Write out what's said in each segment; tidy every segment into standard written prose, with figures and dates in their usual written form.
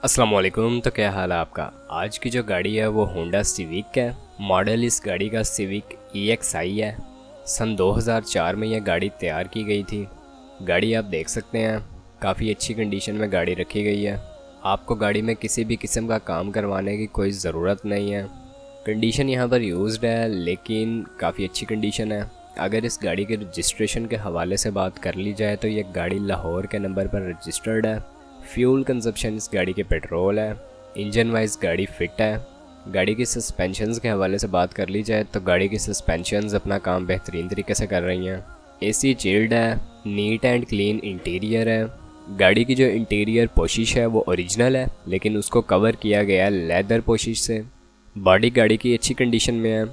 अस्सलाम वालेकुम। तो क्या हाल है आपका। आज की जो गाड़ी है वो होंडा सिविक है। मॉडल इस गाड़ी का सिविक EXI है। सन 2004 में यह गाड़ी तैयार की गई थी। गाड़ी आप देख सकते हैं काफ़ी अच्छी कंडीशन में गाड़ी रखी गई है। आपको गाड़ी में किसी भी किस्म का काम करवाने की कोई ज़रूरत नहीं है। कंडीशन यहाँ पर यूज्ड है लेकिन काफ़ी अच्छी कंडीशन है। अगर इस गाड़ी के रजिस्ट्रेशन के हवाले से बात कर ली जाए तो ये गाड़ी लाहौर के नंबर पर रजिस्टर्ड है। फ्यूल कंजप्शन इस गाड़ी के पेट्रोल है। इंजन वाइज गाड़ी फिट है। गाड़ी की सस्पेंशंस के हवाले से बात कर ली जाए तो गाड़ी की सस्पेंशंस अपना काम बेहतरीन तरीके से कर रही हैं। AC चिल्ड है। नीट एंड क्लीन इंटीरियर है। गाड़ी की जो इंटीरियर पोशिश है वो ओरिजिनल है लेकिन उसको कवर किया गया है लेदर पोशिश से। बॉडी गाड़ी की अच्छी कंडीशन में है।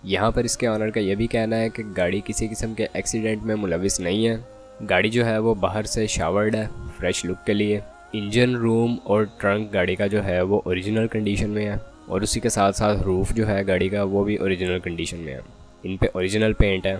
यहाँ पर इसके ऑनर का यह भी कहना है कि गाड़ी किसी किस्म के एक्सीडेंट में मुलविस नहीं है। गाड़ी जो है वो बाहर से शावर्ड है फ्रेश लुक के लिए। इंजन रूम और ट्रंक गाड़ी का जो है वो ओरिजिनल कंडीशन में है और उसी के साथ साथ रूफ़ जो है गाड़ी का वो भी ओरिजिनल कंडीशन में है। इन पे ओरिजिनल पेंट है।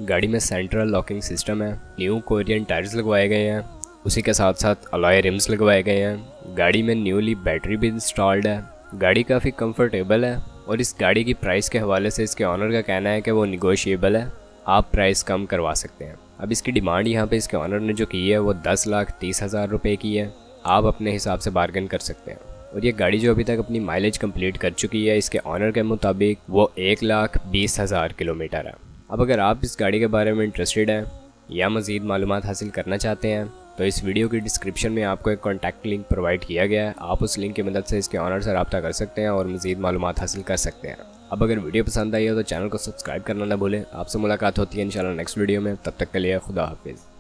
गाड़ी में सेंट्रल लॉकिंग सिस्टम है। न्यू कोरियन टायर्स लगवाए गए हैं। उसी के साथ साथ अलॉय रिम्स लगवाए गए हैं। गाड़ी में न्यूली बैटरी भी इंस्टॉल्ड है। गाड़ी काफ़ी कंफर्टेबल है और इस गाड़ी की प्राइस के हवाले से इसके ऑनर का कहना है कि वो निगोशिएबल है, आप प्राइस कम करवा सकते हैं। अब इसकी डिमांड यहाँ पे इसके ऑनर ने जो की है वो 10,30,000 रुपये की है। आप अपने हिसाब से बार्गेन कर सकते हैं। और ये गाड़ी जो अभी तक अपनी माइलेज कंप्लीट कर चुकी है इसके ऑनर के मुताबिक वो 1,20,000 किलोमीटर है। अब अगर आप इस गाड़ी के बारे में इंटरेस्टेड हैं या मज़ीद मालूमात हासिल करना चाहते हैं तो इस वीडियो की डिस्क्रिप्शन में आपको एक कॉन्टैक्ट लिंक प्रोवाइड किया गया है। आप उस लिंक की मदद से इसके ऑनर से रब्ता कर सकते हैं और मज़ीद मालूमात हासिल कर सकते हैं। अब अगर वीडियो पसंद आई हो तो चैनल को सब्सक्राइब करना ना भूलें। आपसे मुलाकात होती है इंशाल्लाह नेक्स्ट वीडियो में। तब तक के लिए खुदा हाफिज़।